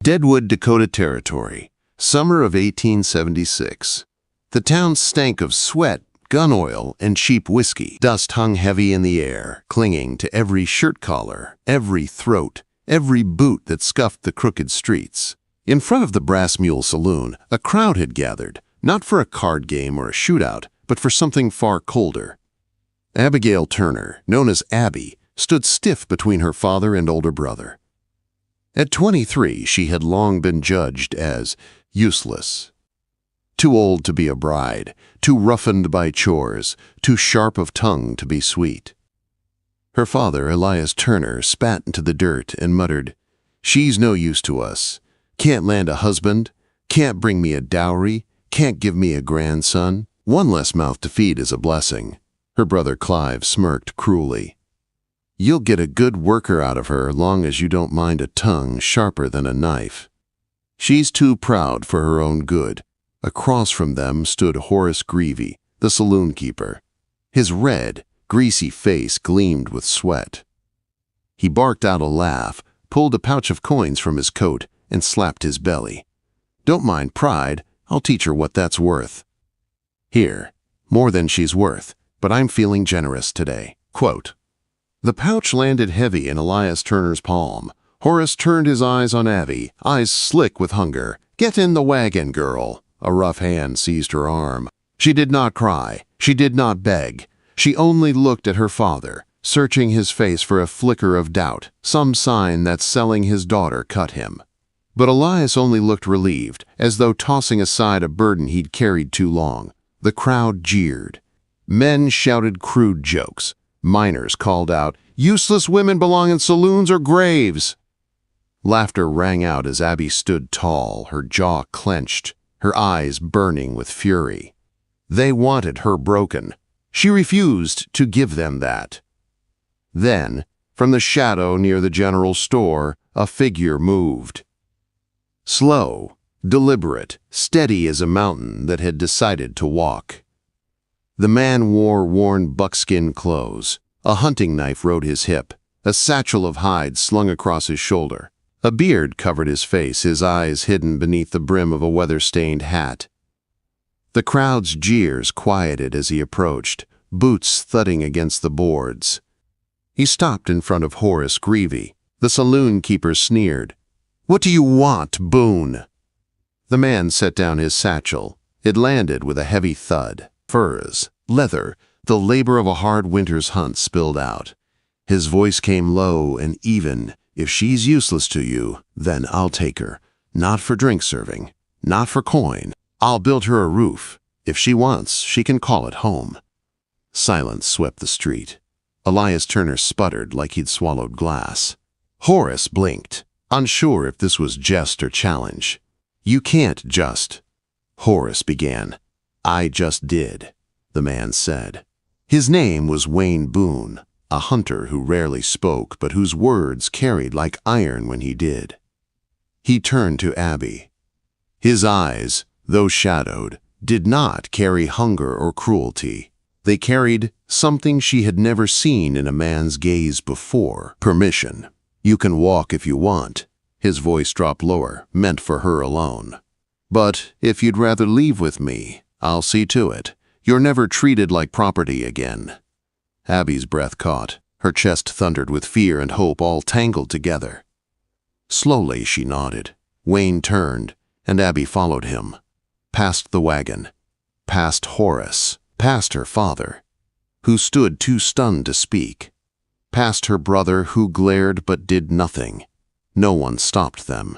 Deadwood, Dakota Territory, summer of 1876. The town stank of sweat, gun oil, and cheap whiskey. Dust hung heavy in the air, clinging to every shirt collar, every throat, every boot that scuffed the crooked streets. In front of the Brass Mule Saloon, a crowd had gathered, not for a card game or a shootout, but for something far colder. Abigail Turner, known as Abby, stood stiff between her father and older brother. At 23, she had long been judged as useless. Too old to be a bride, too roughened by chores, too sharp of tongue to be sweet. Her father, Elias Turner, spat into the dirt and muttered, "She's no use to us. Can't land a husband, can't bring me a dowry, can't give me a grandson. One less mouth to feed is a blessing." Her brother Clive smirked cruelly. "You'll get a good worker out of her long as you don't mind a tongue sharper than a knife. She's too proud for her own good." Across from them stood Horace Greevy, the saloon keeper. His red, greasy face gleamed with sweat. He barked out a laugh, pulled a pouch of coins from his coat, and slapped his belly. "Don't mind pride, I'll teach her what that's worth. Here, more than she's worth, but I'm feeling generous today." Quote. The pouch landed heavy in Elias Turner's palm. Horace turned his eyes on Abby, eyes slick with hunger. "Get in the wagon, girl." A rough hand seized her arm. She did not cry. She did not beg. She only looked at her father, searching his face for a flicker of doubt, some sign that selling his daughter cut him. But Elias only looked relieved, as though tossing aside a burden he'd carried too long. The crowd jeered. Men shouted crude jokes. Miners called out, "Useless women belong in saloons or graves." Laughter rang out as Abby stood tall, her jaw clenched, her eyes burning with fury. They wanted her broken. She refused to give them that. Then, from the shadow near the general store, a figure moved. Slow, deliberate, steady as a mountain that had decided to walk. The man wore worn buckskin clothes. A hunting knife rode his hip, a satchel of hide slung across his shoulder. A beard covered his face, his eyes hidden beneath the brim of a weather-stained hat. The crowd's jeers quieted as he approached, boots thudding against the boards. He stopped in front of Horace Greevy. The saloon keeper sneered. "What do you want, Boone?" The man set down his satchel. It landed with a heavy thud. Furs, leather, the labor of a hard winter's hunt spilled out. His voice came low and even. "If she's useless to you, then I'll take her. Not for drink serving, not for coin. I'll build her a roof. If she wants, she can call it home." Silence swept the street. Elias Turner sputtered like he'd swallowed glass. Horace blinked, unsure if this was jest or challenge. "You can't just—" Horace began. "I just did," the man said. His name was Wayne Boone, a hunter who rarely spoke but whose words carried like iron when he did. He turned to Abby. His eyes, though shadowed, did not carry hunger or cruelty. They carried something she had never seen in a man's gaze before. Permission. "You can walk if you want." His voice dropped lower, meant for her alone. "But if you'd rather leave with me, I'll see to it. You're never treated like property again." Abby's breath caught. Her chest thundered with fear and hope all tangled together. Slowly she nodded. Wayne turned, and Abby followed him. Past the wagon. Past Horace. Past her father, who stood too stunned to speak. Past her brother, who glared but did nothing. No one stopped them.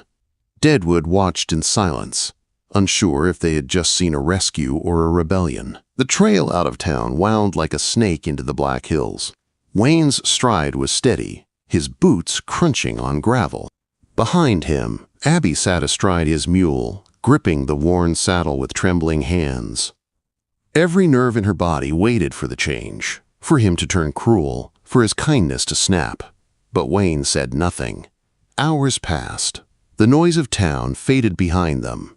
Deadwood watched in silence, unsure if they had just seen a rescue or a rebellion. The trail out of town wound like a snake into the Black Hills. Wayne's stride was steady, his boots crunching on gravel. Behind him, Abby sat astride his mule, gripping the worn saddle with trembling hands. Every nerve in her body waited for the change, for him to turn cruel, for his kindness to snap. But Wayne said nothing. Hours passed. The noise of town faded behind them.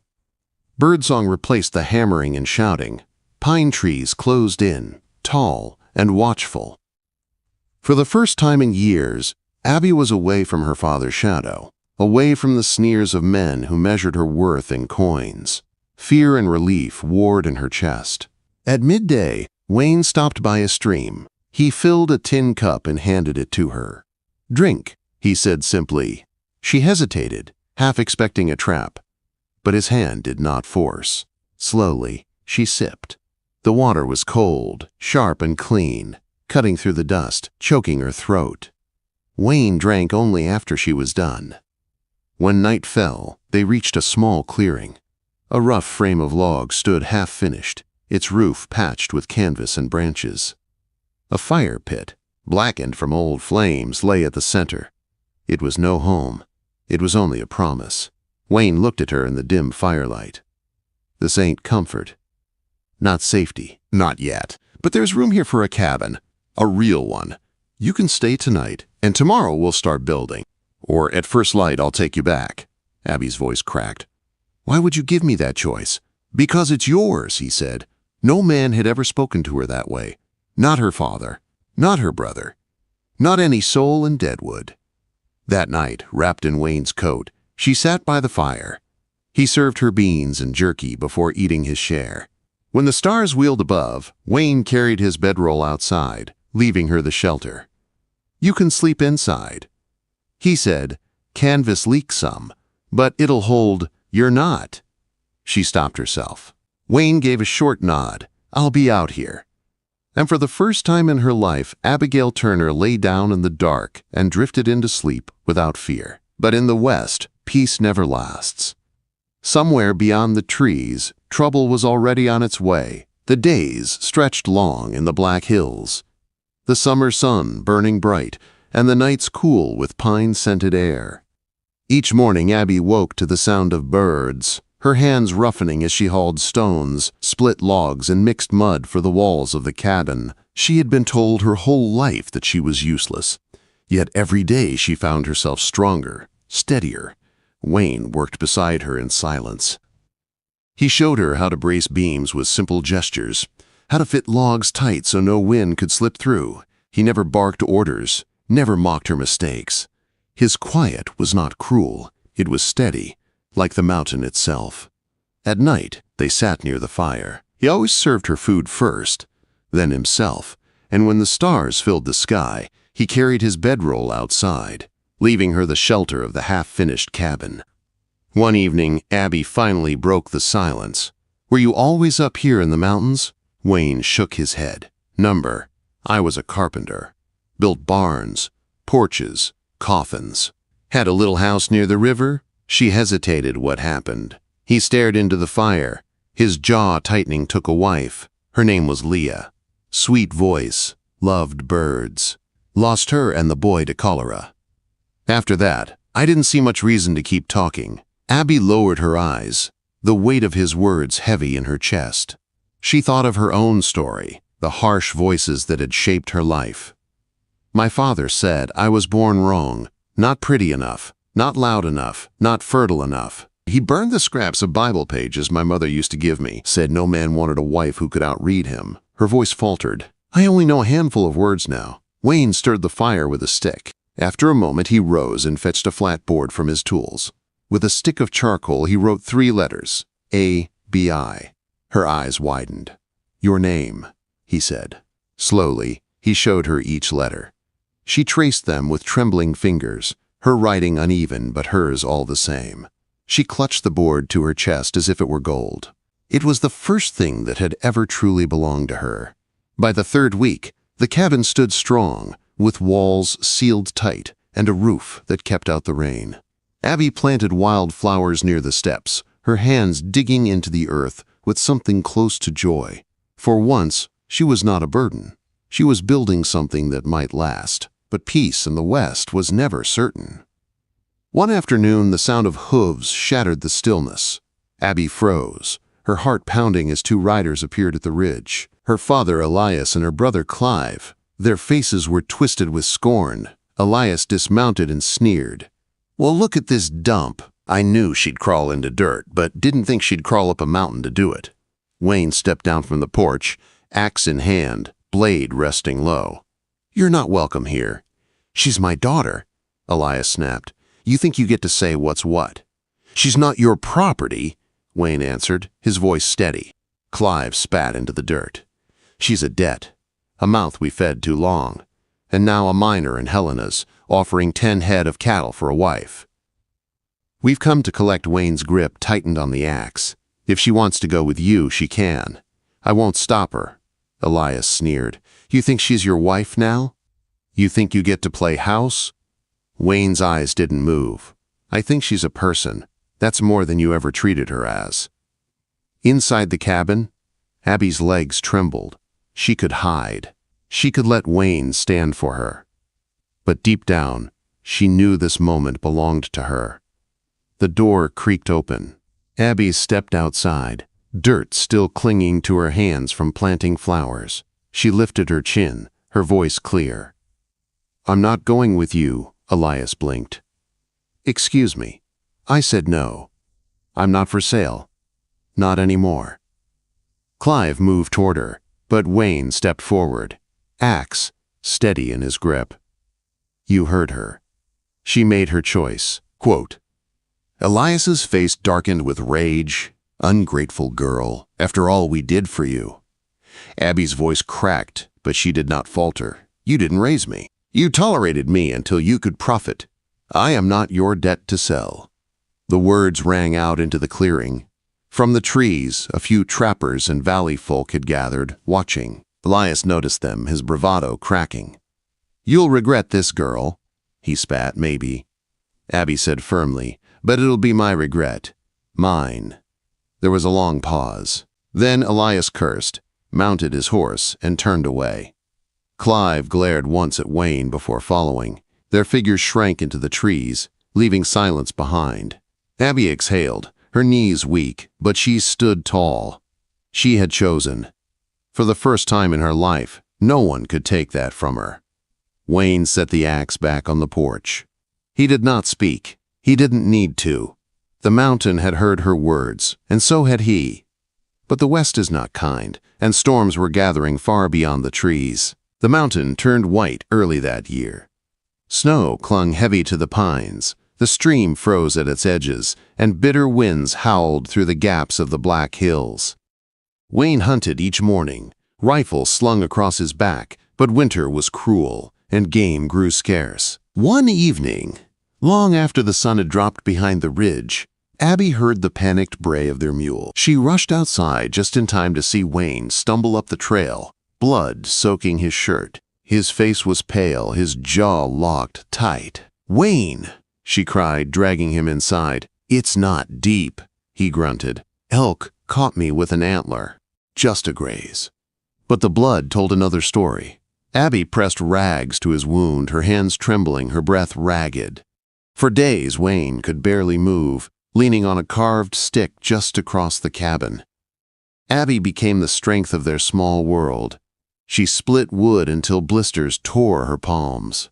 Birdsong replaced the hammering and shouting. Pine trees closed in, tall and watchful. For the first time in years, Abby was away from her father's shadow, away from the sneers of men who measured her worth in coins. Fear and relief warred in her chest. At midday, Wayne stopped by a stream. He filled a tin cup and handed it to her. "Drink," he said simply. She hesitated, half expecting a trap, but his hand did not force. Slowly, she sipped. The water was cold, sharp and clean, cutting through the dust, choking her throat. Wayne drank only after she was done. When night fell, they reached a small clearing. A rough frame of logs stood half-finished, its roof patched with canvas and branches. A fire pit, blackened from old flames, lay at the center. It was no home. It was only a promise. Wayne looked at her in the dim firelight. "This ain't comfort. Not safety. Not yet. But there's room here for a cabin. A real one. You can stay tonight, and tomorrow we'll start building. Or at first light, I'll take you back." Abby's voice cracked. "Why would you give me that choice?" "Because it's yours," he said. No man had ever spoken to her that way. Not her father. Not her brother. Not any soul in Deadwood. That night, wrapped in Wayne's coat, she sat by the fire. He served her beans and jerky before eating his share. When the stars wheeled above, Wayne carried his bedroll outside, leaving her the shelter. "You can sleep inside." He said, "Canvas leaks some, but it'll hold. You're not." She stopped herself. Wayne gave a short nod. "I'll be out here." And for the first time in her life, Abigail Turner lay down in the dark and drifted into sleep without fear. But in the West, peace never lasts. Somewhere beyond the trees, trouble was already on its way. The days stretched long in the Black Hills, the summer sun burning bright, and the nights cool with pine-scented air. Each morning Abby woke to the sound of birds, her hands roughening as she hauled stones, split logs, and mixed mud for the walls of the cabin. She had been told her whole life that she was useless. Yet every day she found herself stronger, steadier. Wayne worked beside her in silence. He showed her how to brace beams with simple gestures, how to fit logs tight so no wind could slip through. He never barked orders, never mocked her mistakes. His quiet was not cruel, it was steady, like the mountain itself. At night, they sat near the fire. He always served her food first, then himself, and when the stars filled the sky, he carried his bedroll outside, leaving her the shelter of the half-finished cabin. One evening, Abby finally broke the silence. "Were you always up here in the mountains?" Wayne shook his head. "Number. I was a carpenter. Built barns, porches, coffins. Had a little house near the river." She hesitated. What happened? He stared into the fire. His jaw tightening. Took a wife. Her name was Leah. Sweet voice. Loved birds. Lost her and the boy to cholera. After that, I didn't see much reason to keep talking. Abby lowered her eyes, the weight of his words heavy in her chest. She thought of her own story, the harsh voices that had shaped her life. "My father said I was born wrong, not pretty enough, not loud enough, not fertile enough. He burned the scraps of Bible pages my mother used to give me, said no man wanted a wife who could outread him." Her voice faltered. "I only know a handful of words now." Wayne stirred the fire with a stick. After a moment, he rose and fetched a flat board from his tools. With a stick of charcoal, he wrote 3 letters, A-B-I. Her eyes widened. "Your name," he said. Slowly, he showed her each letter. She traced them with trembling fingers, her writing uneven but hers all the same. She clutched the board to her chest as if it were gold. It was the first thing that had ever truly belonged to her. By the 3rd week, the cabin stood strong, with walls sealed tight and a roof that kept out the rain. Abby planted wild flowers near the steps, her hands digging into the earth with something close to joy. For once, she was not a burden. She was building something that might last, but peace in the West was never certain. One afternoon, the sound of hooves shattered the stillness. Abby froze, her heart pounding as 2 riders appeared at the ridge. Her father Elias and her brother Clive. Their faces were twisted with scorn. Elias dismounted and sneered. "Well, look at this dump. I knew she'd crawl into dirt, but didn't think she'd crawl up a mountain to do it." Wayne stepped down from the porch, axe in hand, blade resting low. "You're not welcome here." "She's my daughter," Elias snapped. You think you get to say what's what. She's not your property, Wayne answered, his voice steady. Clive spat into the dirt. She's a debt, a mouth we fed too long, and now a miner in Helena's, offering 10 head of cattle for a wife. We've come to collect. Wayne's grip tightened on the axe. If she wants to go with you, she can. I won't stop her. Elias sneered. You think she's your wife now? You think you get to play house? Wayne's eyes didn't move. I think she's a person. That's more than you ever treated her as. Inside the cabin, Abby's legs trembled. She could hide. She could let Wayne stand for her. But deep down, she knew this moment belonged to her. The door creaked open. Abby stepped outside, dirt still clinging to her hands from planting flowers. She lifted her chin, her voice clear. I'm not going with you, Elias blinked. Excuse me. I said no. I'm not for sale. Not anymore. Clive moved toward her, but Wayne stepped forward, axe steady in his grip. You heard her. She made her choice. Quote, Elias's face darkened with rage. Ungrateful girl, after all we did for you. Abby's voice cracked, but she did not falter. You didn't raise me. You tolerated me until you could profit. I am not your debt to sell. The words rang out into the clearing. From the trees, a few trappers and valley folk had gathered, watching. Elias noticed them, his bravado cracking. You'll regret this, girl. He spat, maybe. Abby said firmly, but it'll be my regret. Mine. There was a long pause. Then Elias cursed, mounted his horse, and turned away. Clive glared once at Wayne before following. Their figures shrank into the trees, leaving silence behind. Abby exhaled, her knees weak, but she stood tall. She had chosen. For the first time in her life, no one could take that from her. Wayne set the axe back on the porch. He did not speak. He didn't need to. The mountain had heard her words, and so had he. But the west is not kind, and storms were gathering far beyond the trees. The mountain turned white early that year. Snow clung heavy to the pines, the stream froze at its edges, and bitter winds howled through the gaps of the black hills. Wayne hunted each morning, rifle slung across his back, but winter was cruel, and game grew scarce. One evening, long after the sun had dropped behind the ridge, Abby heard the panicked bray of their mule. She rushed outside just in time to see Wayne stumble up the trail, blood soaking his shirt. His face was pale, his jaw locked tight. Wayne, she cried, dragging him inside. It's not deep, he grunted. Elk caught me with an antler. Just a graze. But the blood told another story. Abby pressed rags to his wound, her hands trembling, her breath ragged. For days, Wayne could barely move, leaning on a carved stick just across the cabin. Abby became the strength of their small world. She split wood until blisters tore her palms.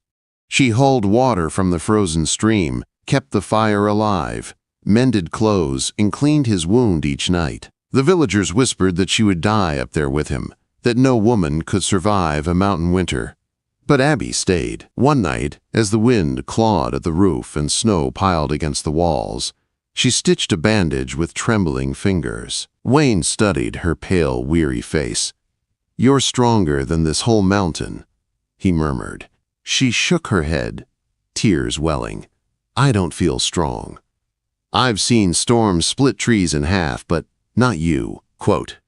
She hauled water from the frozen stream, kept the fire alive, mended clothes, and cleaned his wound each night. The villagers whispered that she would die up there with him, that no woman could survive a mountain winter. But Abby stayed. One night, as the wind clawed at the roof and snow piled against the walls, she stitched a bandage with trembling fingers. Wayne studied her pale, weary face. You're stronger than this whole mountain, he murmured. She shook her head, tears welling. I don't feel strong. I've seen storms split trees in half, but not you. Quote.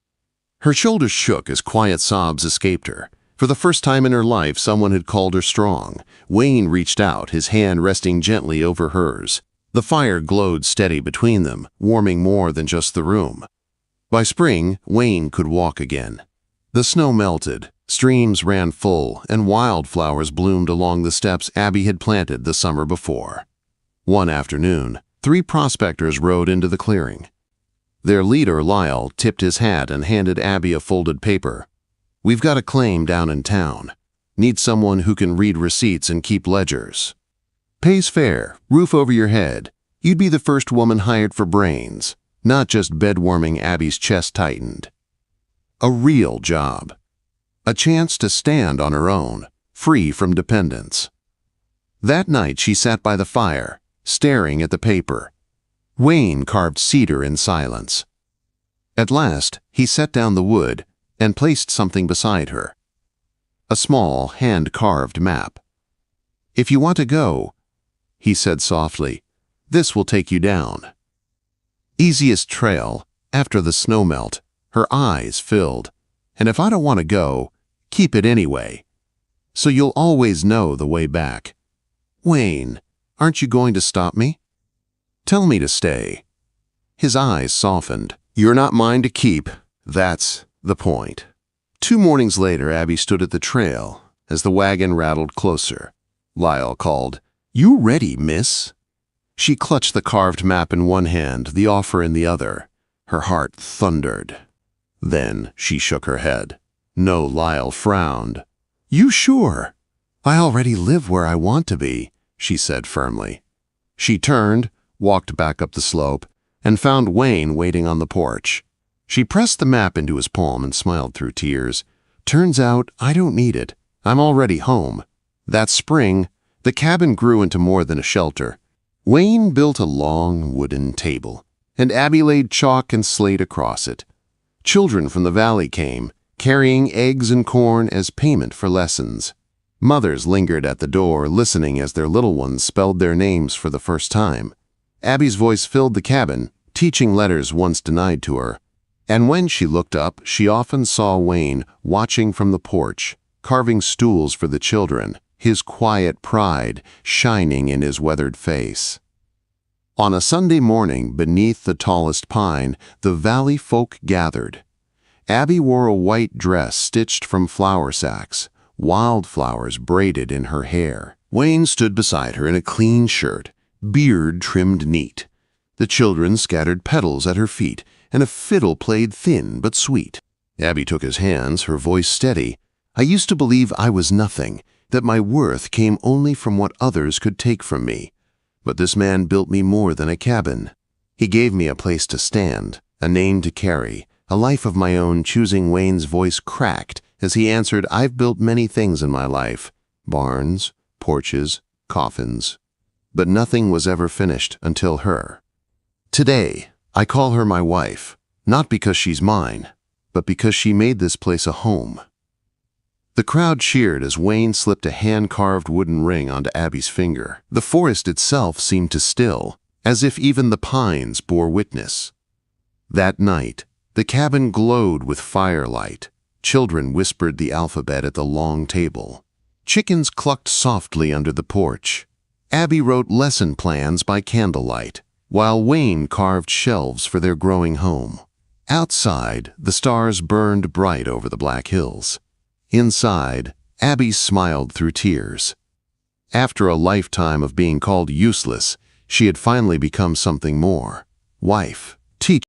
Her shoulders shook as quiet sobs escaped her. For the first time in her life, someone had called her strong. Wayne reached out, his hand resting gently over hers. The fire glowed steady between them, warming more than just the room. By spring, Wayne could walk again. The snow melted, streams ran full, and wildflowers bloomed along the steps Abby had planted the summer before. One afternoon, 3 prospectors rode into the clearing. Their leader, Lyle, tipped his hat and handed Abby a folded paper. We've got a claim down in town. Need someone who can read receipts and keep ledgers. Pays fair, roof over your head. You'd be the first woman hired for brains, not just bed-warming. Abby's chest tightened. A real job. A chance to stand on her own, free from dependence. That night she sat by the fire, staring at the paper. Wayne carved cedar in silence. At last, he set down the wood and placed something beside her. A small, hand-carved map. "If you want to go," he said softly, "this will take you down." Easiest trail, after the snow melt. Her eyes filled. "And if I don't want to go, keep it anyway. So you'll always know the way back." "Wayne, aren't you going to stop me? Tell me to stay." His eyes softened. "You're not mine to keep. That's the point." 2 mornings later, Abby stood at the trail as the wagon rattled closer. Lyle called, "You ready, miss?" She clutched the carved map in one hand, the offer in the other. Her heart thundered. Then she shook her head. No, Lyle frowned. "You sure?" "I already live where I want to be," she said firmly. She turned, walked back up the slope, and found Wayne waiting on the porch. She pressed the map into his palm and smiled through tears. "Turns out I don't need it. I'm already home." That spring, the cabin grew into more than a shelter. Wayne built a long wooden table, and Abby laid chalk and slate across it. Children from the valley came, carrying eggs and corn as payment for lessons. Mothers lingered at the door, listening as their little ones spelled their names for the first time. Abby's voice filled the cabin, teaching letters once denied to her. And when she looked up, she often saw Wayne watching from the porch, carving stools for the children, his quiet pride shining in his weathered face. On a Sunday morning, beneath the tallest pine, the valley folk gathered. Abby wore a white dress stitched from flour sacks, wildflowers braided in her hair. Wayne stood beside her in a clean shirt, beard trimmed neat. The children scattered petals at her feet, and a fiddle played thin but sweet. Abby took his hands, her voice steady. "I used to believe I was nothing, that my worth came only from what others could take from me. But this man built me more than a cabin. He gave me a place to stand, a name to carry, a life of my own." Choosing Wayne's voice cracked as he answered, "I've built many things in my life, barns, porches, coffins. But nothing was ever finished until her. Today, I call her my wife, not because she's mine, but because she made this place a home." The crowd cheered as Wayne slipped a hand-carved wooden ring onto Abby's finger. The forest itself seemed to still, as if even the pines bore witness. That night, the cabin glowed with firelight. Children whispered the alphabet at the long table. Chickens clucked softly under the porch. Abby wrote lesson plans by candlelight, while Wayne carved shelves for their growing home. Outside, the stars burned bright over the black hills. Inside, Abby smiled through tears. After a lifetime of being called useless, she had finally become something more: wife.